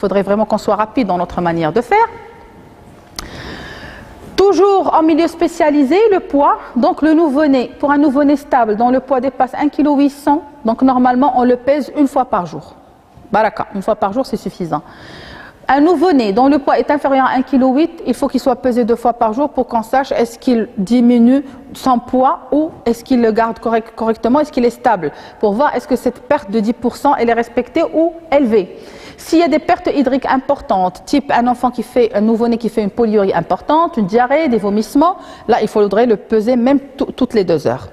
faudrait vraiment qu'on soit rapide dans notre manière de faire. Toujours en milieu spécialisé, le poids, donc le nouveau-né, pour un nouveau-né stable dont le poids dépasse 1,8 kg, donc normalement on le pèse une fois par jour. Baraka, une fois par jour c'est suffisant. Un nouveau-né dont le poids est inférieur à 1,8 kg, il faut qu'il soit pesé 2 fois par jour pour qu'on sache est-ce qu'il diminue son poids ou est-ce qu'il le garde correctement, est-ce qu'il est stable, pour voir est-ce que cette perte de 10% elle est respectée ou élevée. S'il y a des pertes hydriques importantes, type un nouveau-né qui fait une polyurie importante, une diarrhée, des vomissements, là il faudrait le peser même toutes les 2 heures.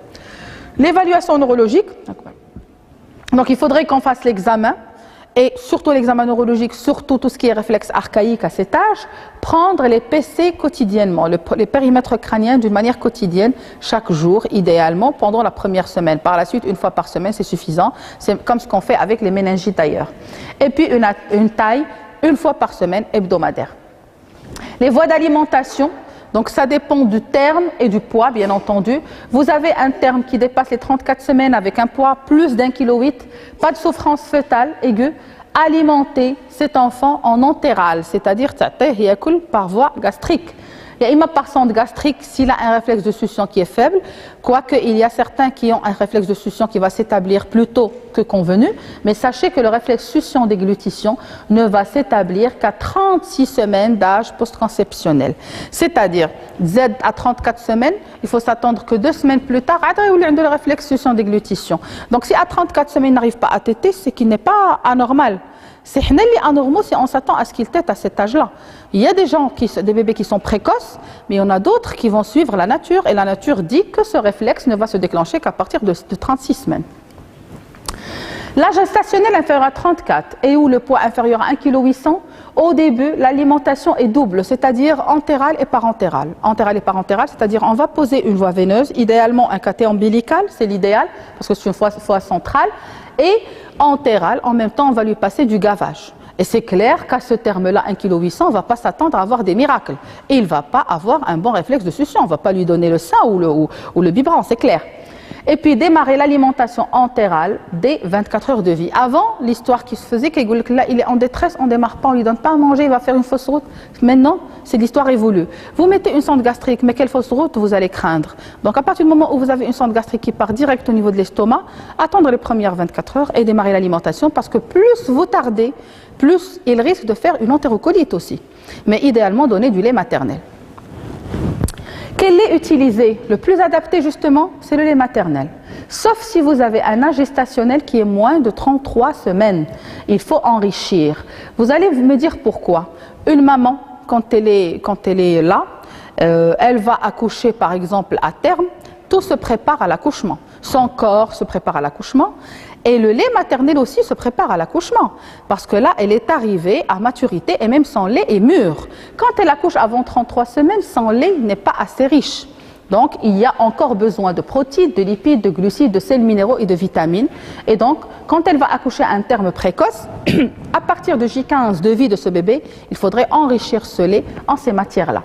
L'évaluation neurologique, donc il faudrait qu'on fasse l'examen, et surtout l'examen neurologique, surtout tout ce qui est réflexe archaïque à cet âge, prendre les PC quotidiennement, les périmètres crâniens d'une manière quotidienne, chaque jour, idéalement, pendant la première semaine. Par la suite, une fois par semaine, c'est suffisant. C'est comme ce qu'on fait avec les méningites d'ailleurs. Et puis une taille, une fois par semaine, hebdomadaire. Les voies d'alimentation, donc ça dépend du terme et du poids, bien entendu. Vous avez un terme qui dépasse les 34 semaines avec un poids plus d'1,8 kg, pas de souffrance fœtale aiguë, alimenter cet enfant en entéral, c'est-à-dire par voie gastrique. Il y a une par sonde gastrique s'il a un réflexe de succion qui est faible, quoique il y a certains qui ont un réflexe de succion qui va s'établir plus tôt que convenu, mais sachez que le réflexe succion-déglutition ne va s'établir qu'à 36 semaines d'âge post-conceptionnel. C'est-à-dire, Z à 34 semaines, il faut s'attendre que 2 semaines plus tard, il y a le réflexe succion-déglutition. Donc si à 34 semaines il n'arrive pas à téter, c'est qu'il n'est pas anormal. C'est anormal si on s'attend à ce qu'il tète à cet âge-là. Il y a des bébés qui sont précoces, mais il y en a d'autres qui vont suivre la nature, et la nature dit que ce réflexe ne va se déclencher qu'à partir de 36 semaines. L'âge gestationnel inférieur à 34 et où le poids inférieur à 1,8 kg, au début, l'alimentation est double, c'est-à-dire entérale et parentérale. Entérale et parentérale, c'est-à-dire on va poser une voie veineuse, idéalement un cathé ombilical, c'est l'idéal, parce que c'est une voie centrale, et entérale, en même temps, on va lui passer du gavage. Et c'est clair qu'à ce terme-là, 1,8 kg, on ne va pas s'attendre à avoir des miracles. Et il ne va pas avoir un bon réflexe de succion, on ne va pas lui donner le sein ou le biberon, c'est clair. Et puis démarrer l'alimentation entérale dès 24 heures de vie. Avant, l'histoire qui se faisait, là, il est en détresse, on ne démarre pas, on ne lui donne pas à manger, il va faire une fausse route. Maintenant, c'est l'histoire évolue. Vous mettez une sonde gastrique, mais quelle fausse route vous allez craindre? Donc à partir du moment où vous avez une sonde gastrique qui part direct au niveau de l'estomac, attendre les premières 24 heures et démarrer l'alimentation, parce que plus vous tardez, plus il risque de faire une entérocolite aussi. Mais idéalement, donner du lait maternel. Quel lait utiliser? Le plus adapté justement, c'est le lait maternel. Sauf si vous avez un âge gestationnel qui est moins de 33 semaines. Il faut enrichir. Vous allez me dire pourquoi. Une maman, quand elle est là, elle va accoucher par exemple à terme, tout se prépare à l'accouchement. Son corps se prépare à l'accouchement. Et le lait maternel aussi se prépare à l'accouchement, parce que là, elle est arrivée à maturité et même son lait est mûr. Quand elle accouche avant 33 semaines, son lait n'est pas assez riche. Donc, il y a encore besoin de protéines, de lipides, de glucides, de sels minéraux et de vitamines. Et donc, quand elle va accoucher à un terme précoce, à partir de J15 de vie de ce bébé, il faudrait enrichir ce lait en ces matières-là.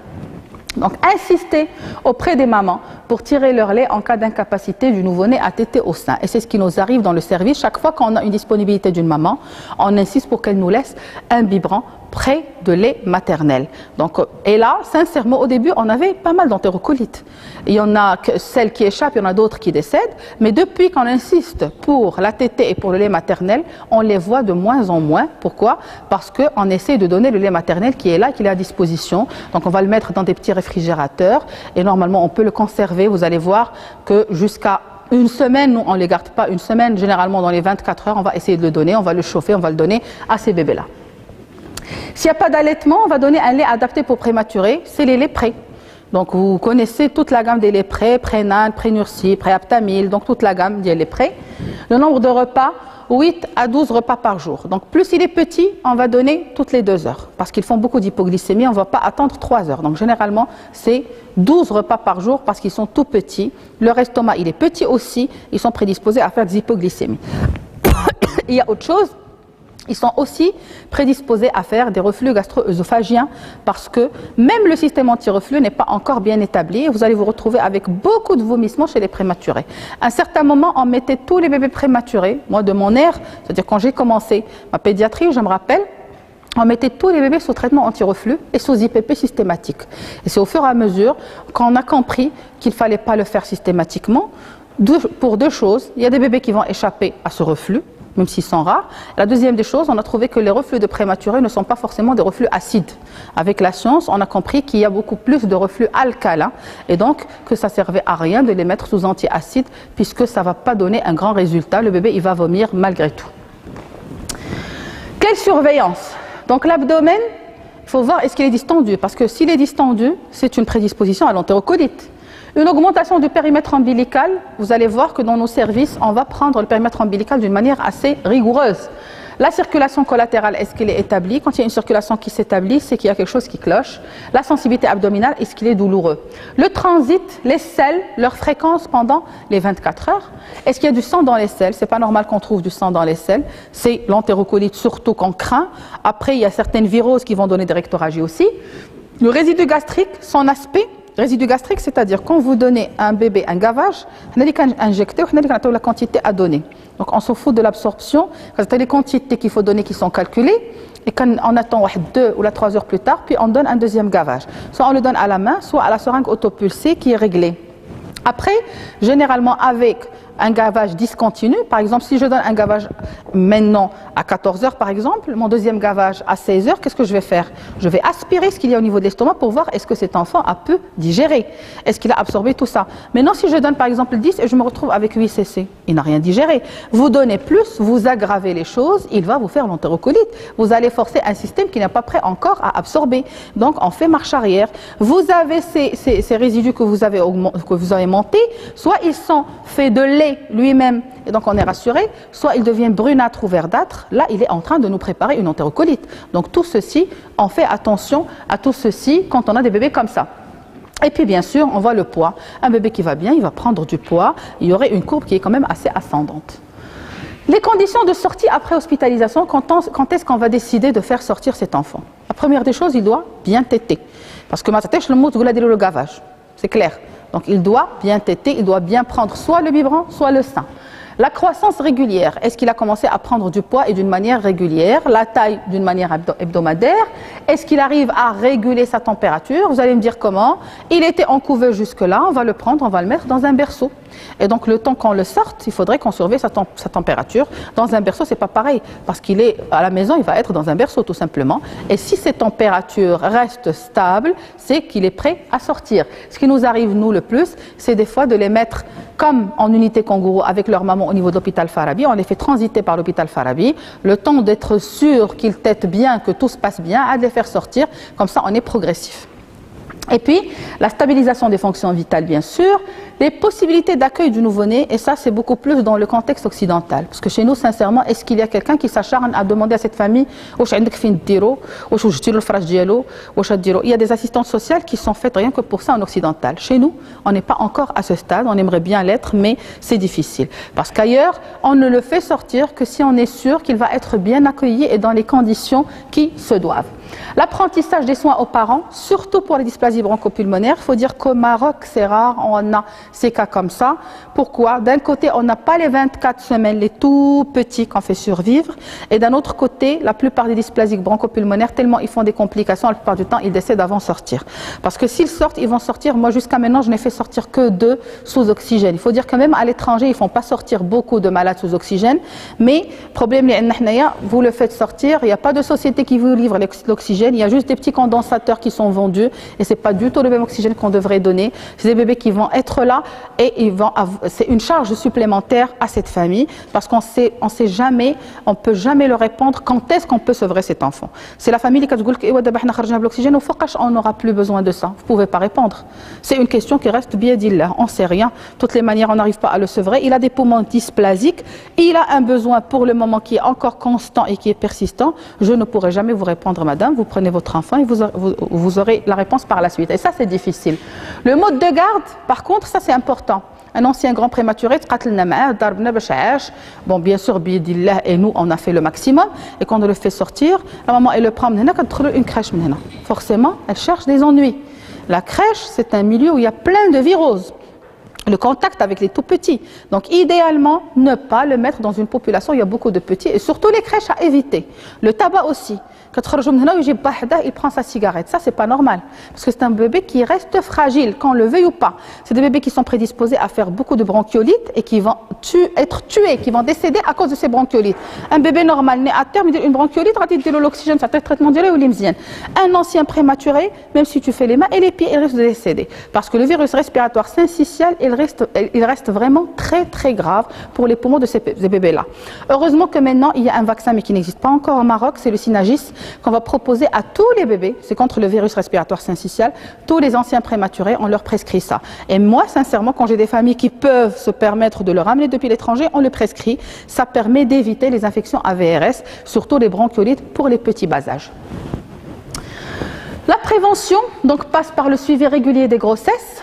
Donc, insister auprès des mamans pour tirer leur lait en cas d'incapacité du nouveau-né à téter au sein. Et c'est ce qui nous arrive dans le service. Chaque fois qu'on a une disponibilité d'une maman, on insiste pour qu'elle nous laisse un biberon près de lait maternel. Donc, et là, sincèrement, au début, on avait pas mal d'entérocolites. Il y en a celles qui échappent, il y en a d'autres qui décèdent. Mais depuis qu'on insiste pour la tétée et pour le lait maternel, on les voit de moins en moins. Pourquoi? Parce qu'on essaie de donner le lait maternel qui est là, qui est à disposition. Donc, on va le mettre dans des petits réfrigérateurs et normalement, on peut le conserver. Vous allez voir que jusqu'à une semaine, nous, on ne les garde pas une semaine. Généralement, dans les 24 heures, on va essayer de le donner, on va le chauffer, on va le donner à ces bébés-là. S'il n'y a pas d'allaitement, on va donner un lait adapté pour prématurés, c'est les laits pré. Donc vous connaissez toute la gamme des laits pré, Prénane, Prénursi, Préaptamil, donc toute la gamme des laits pré. Le nombre de repas, 8 à 12 repas par jour. Donc plus il est petit, on va donner toutes les 2 heures. Parce qu'ils font beaucoup d'hypoglycémie, on ne va pas attendre 3 heures. Donc généralement, c'est 12 repas par jour parce qu'ils sont tout petits. Leur estomac, il est petit aussi, ils sont prédisposés à faire des hypoglycémies. Il y a autre chose. Ils sont aussi prédisposés à faire des reflux gastro-œsophagiens parce que même le système anti-reflux n'est pas encore bien établi. Vous allez vous retrouver avec beaucoup de vomissements chez les prématurés. À un certain moment, on mettait tous les bébés prématurés. Moi, de mon ère, c'est-à-dire quand j'ai commencé ma pédiatrie, je me rappelle, on mettait tous les bébés sous traitement anti-reflux et sous IPP systématique. Et c'est au fur et à mesure qu'on a compris qu'il ne fallait pas le faire systématiquement pour deux choses. Il y a des bébés qui vont échapper à ce reflux, même s'ils sont rares. La deuxième des choses, on a trouvé que les reflux de prématurés ne sont pas forcément des reflux acides. Avec la science, on a compris qu'il y a beaucoup plus de reflux alcalins et donc que ça ne servait à rien de les mettre sous antiacides puisque ça ne va pas donner un grand résultat. Le bébé, il va vomir malgré tout. Quelle surveillance? Donc l'abdomen, il faut voir est-ce qu'il est distendu, parce que s'il est distendu, c'est une prédisposition à l'entérocolite. Une augmentation du périmètre ombilical, vous allez voir que dans nos services, on va prendre le périmètre ombilical d'une manière assez rigoureuse. La circulation collatérale, est-ce qu'elle est établie? Quand il y a une circulation qui s'établit, c'est qu'il y a quelque chose qui cloche. La sensibilité abdominale, est-ce qu'il est douloureux? Le transit, les selles, leur fréquence pendant les 24 heures. Est-ce qu'il y a du sang dans les selles? C'est pas normal qu'on trouve du sang dans les selles. C'est l'entérocolite surtout qu'on craint. Après, il y a certaines viroses qui vont donner des rectorragies aussi. Le résidu gastrique, son aspect. Résidu gastrique, c'est-à-dire quand vous donnez à un bébé un gavage, on a injecté, on a la quantité à donner. Donc on s'en fout de l'absorption, parce que les quantités qu'il faut donner qui sont calculées, et quand on attend 2 ou 3 heures plus tard, puis on donne un deuxième gavage. Soit on le donne à la main, soit à la seringue autopulsée qui est réglée. Après, généralement avec un gavage discontinu, par exemple, si je donne un gavage maintenant à 14 heures par exemple, mon deuxième gavage à 16 heures, qu'est-ce que je vais faire? Je vais aspirer ce qu'il y a au niveau de l'estomac pour voir est-ce que cet enfant a pu digérer, est-ce qu'il a absorbé tout ça. Maintenant, si je donne par exemple 10 et je me retrouve avec 8 cc, il n'a rien digéré. Vous donnez plus, vous aggravez les choses, il va vous faire l'entérocolite. Vous allez forcer un système qui n'est pas prêt encore à absorber. Donc, on fait marche arrière. Vous avez ces résidus que vous avez montés, soit ils sont faits de lait lui-même, et donc on est rassuré, soit il devient brunâtre ou verdâtre, là il est en train de nous préparer une entérocolite. Donc tout ceci, on fait attention à tout ceci quand on a des bébés comme ça. Et puis bien sûr, on voit le poids. Un bébé qui va bien, il va prendre du poids, il y aurait une courbe qui est quand même assez ascendante. Les conditions de sortie après hospitalisation, quand est-ce qu'on va décider de faire sortir cet enfant? La première des choses, il doit bien téter. Parce que le gavage, c'est clair. Donc il doit bien téter, il doit bien prendre soit le biberon, soit le sein. La croissance régulière, est-ce qu'il a commencé à prendre du poids et d'une manière régulière? La taille d'une manière hebdomadaire? Est-ce qu'il arrive à réguler sa température? Vous allez me dire comment? Il était en couveuse jusque-là, on va le prendre, on va le mettre dans un berceau. Et donc le temps qu'on le sorte, il faudrait qu'on surveille sa température. Dans un berceau, c'est pas pareil, parce qu'il est à la maison, il va être dans un berceau tout simplement. Et si ces températures restent stables, c'est qu'il est prêt à sortir. Ce qui nous arrive, nous, le plus, c'est des fois de les mettre comme en unité kangourou avec leur maman au niveau de l'hôpital Farabi. On les fait transiter par l'hôpital Farabi, le temps d'être sûr qu'ils têtent bien, que tout se passe bien, à les faire sortir. Comme ça, on est progressif. Et puis, la stabilisation des fonctions vitales, bien sûr, les possibilités d'accueil du nouveau-né, et ça, c'est beaucoup plus dans le contexte occidental. Parce que chez nous, sincèrement, est-ce qu'il y a quelqu'un qui s'acharne à demander à cette famille « Il y a des assistantes sociales qui sont faites rien que pour ça en occidental. Chez nous, on n'est pas encore à ce stade, on aimerait bien l'être, mais c'est difficile. Parce qu'ailleurs, on ne le fait sortir que si on est sûr qu'il va être bien accueilli et dans les conditions qui se doivent. L'apprentissage des soins aux parents, surtout pour les dysplasies bronchopulmonaires, il faut dire qu'au Maroc, c'est rare, on a ces cas comme ça. Pourquoi? D'un côté, on n'a pas les 24 semaines, les tout petits qu'on fait survivre, et d'un autre côté, la plupart des dysplasies bronchopulmonaires, tellement ils font des complications, la plupart du temps, ils décèdent avant de sortir. Parce que s'ils sortent, ils vont sortir, moi jusqu'à maintenant, je n'ai fait sortir que 2 sous oxygène. Il faut dire quand même, à l'étranger, ils ne font pas sortir beaucoup de malades sous oxygène, mais problème, vous le faites sortir, il n'y a pas de société qui vous livre l'oxygène, il y a juste des petits condensateurs qui sont vendus, et c'est pas du tout le même oxygène qu'on devrait donner. C'est des bébés qui vont être là et c'est une charge supplémentaire à cette famille parce qu'on sait jamais, on peut jamais leur répondre quand est-ce qu'on peut sevrer cet enfant. C'est la famille qui dit l'oxygène au focage, on n'aura plus besoin de ça. Vous pouvez pas répondre. C'est une question qui reste biaidillah. On sait rien. De toutes les manières, on n'arrive pas à le sevrer. Il a des poumons dysplasiques. Il a un besoin pour le moment qui est encore constant et qui est persistant. Je ne pourrai jamais vous répondre, madame. Vous prenez votre enfant et vous aurez la réponse par la suite. Et ça, c'est difficile. Le mode de garde, par contre, ça c'est important. Un ancien grand prématuré, bon, bien sûr, biidillah, et nous, on a fait le maximum. Et quand on le fait sortir, la maman, elle le prend, une crèche. Forcément, elle cherche des ennuis. La crèche, c'est un milieu où il y a plein de viroses. le contact avec les tout petits. Donc idéalement, ne pas le mettre dans une population où il y a beaucoup de petits et surtout les crèches à éviter. Le tabac aussi. Il prend sa cigarette. Ça, c'est pas normal. Parce que c'est un bébé qui reste fragile, qu'on le veuille ou pas. C'est des bébés qui sont prédisposés à faire beaucoup de bronchiolites et qui vont être tués, qui vont décéder à cause de ces bronchiolites. Un bébé normal né à terme, une bronchiolite, il a l'oxygène, ça peut être traitement direct ou l'imzienne. Un ancien prématuré, même si tu fais les mains et les pieds, il risque de décéder. Parce que le virus respiratoire syncytial, il reste vraiment très très grave pour les poumons de ces bébés-là. Heureusement que maintenant, il y a un vaccin, mais qui n'existe pas encore au Maroc, c'est le Synagis, qu'on va proposer à tous les bébés, c'est contre le virus respiratoire syncytial, tous les anciens prématurés, on leur prescrit ça. Et moi, sincèrement, quand j'ai des familles qui peuvent se permettre de le ramener depuis l'étranger, on le prescrit. Ça permet d'éviter les infections AVRS, surtout les bronchiolites pour les petits bas âges. La prévention donc, passe par le suivi régulier des grossesses.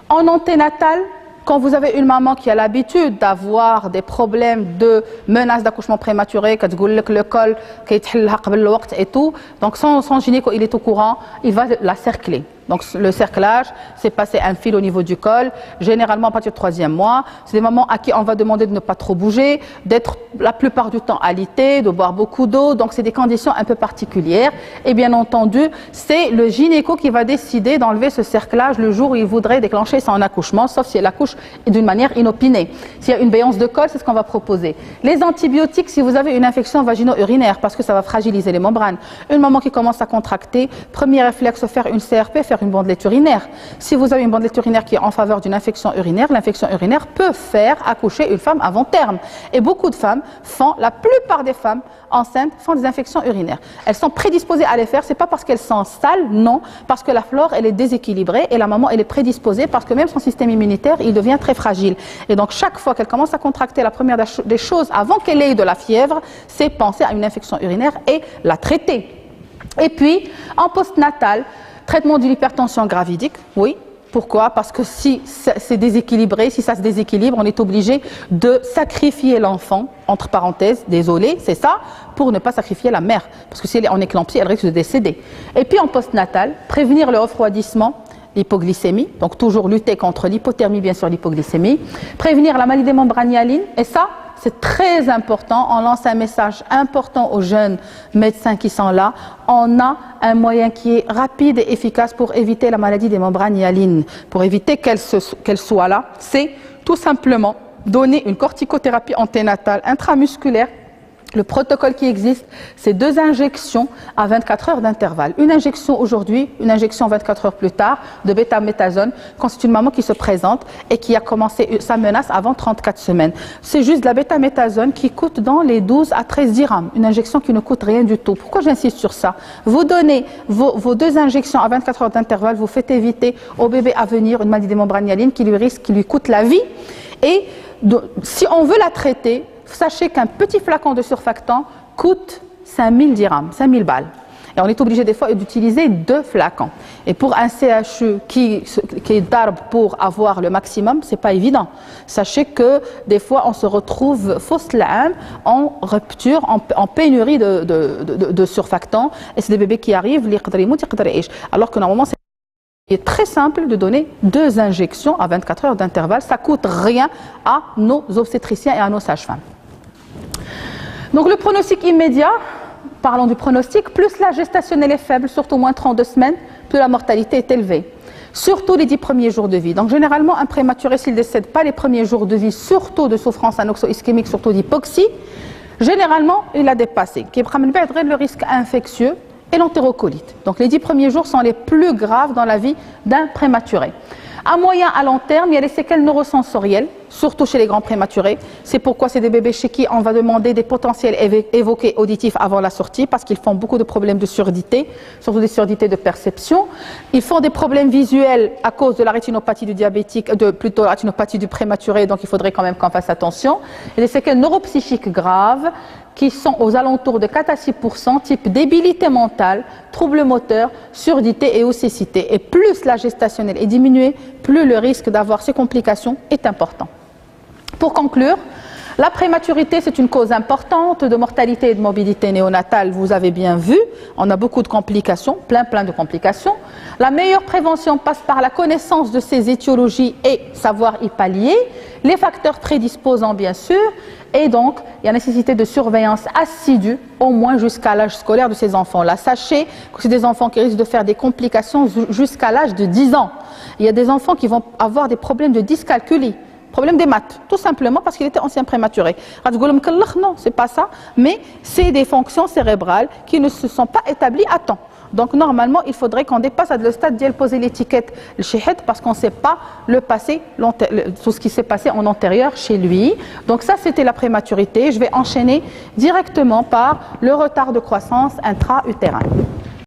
En anténatal, quand vous avez une maman qui a l'habitude d'avoir des problèmes de menaces d'accouchement prématuré, le col et tout, donc son gynéco il est au courant, il va la cercler. Donc le cerclage, c'est passer un fil au niveau du col, généralement à partir du 3e mois. C'est des mamans à qui on va demander de ne pas trop bouger, d'être la plupart du temps alité, de boire beaucoup d'eau. Donc c'est des conditions un peu particulières. Et bien entendu, c'est le gynéco qui va décider d'enlever ce cerclage le jour où il voudrait déclencher son accouchement, sauf si elle accouche d'une manière inopinée. S'il y a une béance de col, c'est ce qu'on va proposer. Les antibiotiques, si vous avez une infection vagino-urinaire, parce que ça va fragiliser les membranes. Une maman qui commence à contracter, premier réflexe, faire une CRP, faire une bandelette urinaire. Si vous avez une bandelette urinaire qui est en faveur d'une infection urinaire, l'infection urinaire peut faire accoucher une femme avant terme. Et beaucoup de femmes la plupart des femmes enceintes font des infections urinaires. Elles sont prédisposées à les faire, c'est pas parce qu'elles sont sales, non, parce que la flore elle est déséquilibrée et la maman elle est prédisposée parce que même son système immunitaire il devient très fragile. Et donc chaque fois qu'elle commence à contracter, la première des choses avant qu'elle ait de la fièvre, c'est penser à une infection urinaire et la traiter. Et puis en postnatal, traitement de l'hypertension gravidique, oui. Pourquoi? Parce que si c'est déséquilibré, si ça se déséquilibre, on est obligé de sacrifier l'enfant, entre parenthèses, désolé, c'est ça, pour ne pas sacrifier la mère. Parce que si elle est en éclampsie, elle risque de décéder. Et puis en postnatal, prévenir le refroidissement, l'hypoglycémie, donc toujours lutter contre l'hypothermie, bien sûr l'hypoglycémie, prévenir la maladie des membranes hyalines, et ça, c'est très important. On lance un message important aux jeunes médecins qui sont là. On a un moyen qui est rapide et efficace pour éviter la maladie des membranes hyalines, pour éviter qu'elle soit là. C'est tout simplement donner une corticothérapie anténatale intramusculaire. Le protocole qui existe, c'est 2 injections à 24 heures d'intervalle. Une injection aujourd'hui, une injection 24 heures plus tard de bêta-méthasone quand c'est une maman qui se présente et qui a commencé sa menace avant 34 semaines. C'est juste de la bêta-méthasone qui coûte dans les 12 à 13 dirhams. Une injection qui ne coûte rien du tout. Pourquoi j'insiste sur ça? Vous donnez vos 2 injections à 24 heures d'intervalle, vous faites éviter au bébé à venir une maladie des membranes hyalines qui lui coûte la vie. Et si on veut la traiter, sachez qu'un petit flacon de surfactant coûte 5000 dirhams, 5000 balles. Et on est obligé des fois d'utiliser 2 flacons. Et pour un CHU qui est d'arbre pour avoir le maximum, c'est pas évident. Sachez que des fois on se retrouve fausse l'âme, en rupture, en pénurie de surfactants. Et c'est des bébés qui arrivent, alors que normalement c'est très simple de donner 2 injections à 24 heures d'intervalle. Ça coûte rien à nos obstétriciens et à nos sages-femmes. Donc le pronostic immédiat, parlons du pronostic, plus la gestationnelle est faible, surtout moins 32 semaines, plus la mortalité est élevée. Surtout les 10 premiers jours de vie. Donc généralement, un prématuré, s'il ne décède pas les premiers jours de vie, surtout de souffrance anoxo-ischémique, surtout d'hypoxie, généralement, il a dépassé. Qui le risque infectieux et l'entérocolite. Donc les 10 premiers jours sont les plus graves dans la vie d'un prématuré. À moyen, à long terme, il y a les séquelles neurosensorielles, surtout chez les grands prématurés. C'est pourquoi c'est des bébés chez qui on va demander des potentiels évoqués auditifs avant la sortie, parce qu'ils font beaucoup de problèmes de surdité, surtout des surdités de perception. Ils font des problèmes visuels à cause de la rétinopathie du diabétique, plutôt la rétinopathie du prématuré, donc il faudrait quand même qu'on fasse attention. Et les séquelles neuropsychiques graves, qui sont aux alentours de 4 à 6%, type débilité mentale, troubles moteurs, surdité et aussi cécité. Et plus la gestationnelle est diminuée, plus le risque d'avoir ces complications est important. Pour conclure, La prématurité, c'est une cause importante de mortalité et de morbidité néonatale, vous avez bien vu. On a beaucoup de complications, plein de complications. La meilleure prévention passe par la connaissance de ces étiologies et savoir y pallier. Les facteurs prédisposants, bien sûr. Et donc, il y a nécessité de surveillance assidue, au moins jusqu'à l'âge scolaire de ces enfants-là. Sachez que c'est des enfants qui risquent de faire des complications jusqu'à l'âge de 10 ans. Il y a des enfants qui vont avoir des problèmes de dyscalculie. Problème des maths, tout simplement parce qu'il était ancien prématuré. Non, c'est pas ça, mais c'est des fonctions cérébrales qui ne se sont pas établies à temps. Donc normalement, il faudrait qu'on dépasse le stade d'y poser l'étiquette le shihad parce qu'on ne sait pas le passé, tout ce qui s'est passé en antérieur chez lui. Donc ça, c'était la prématurité. Je vais enchaîner directement par le retard de croissance intra-utérin.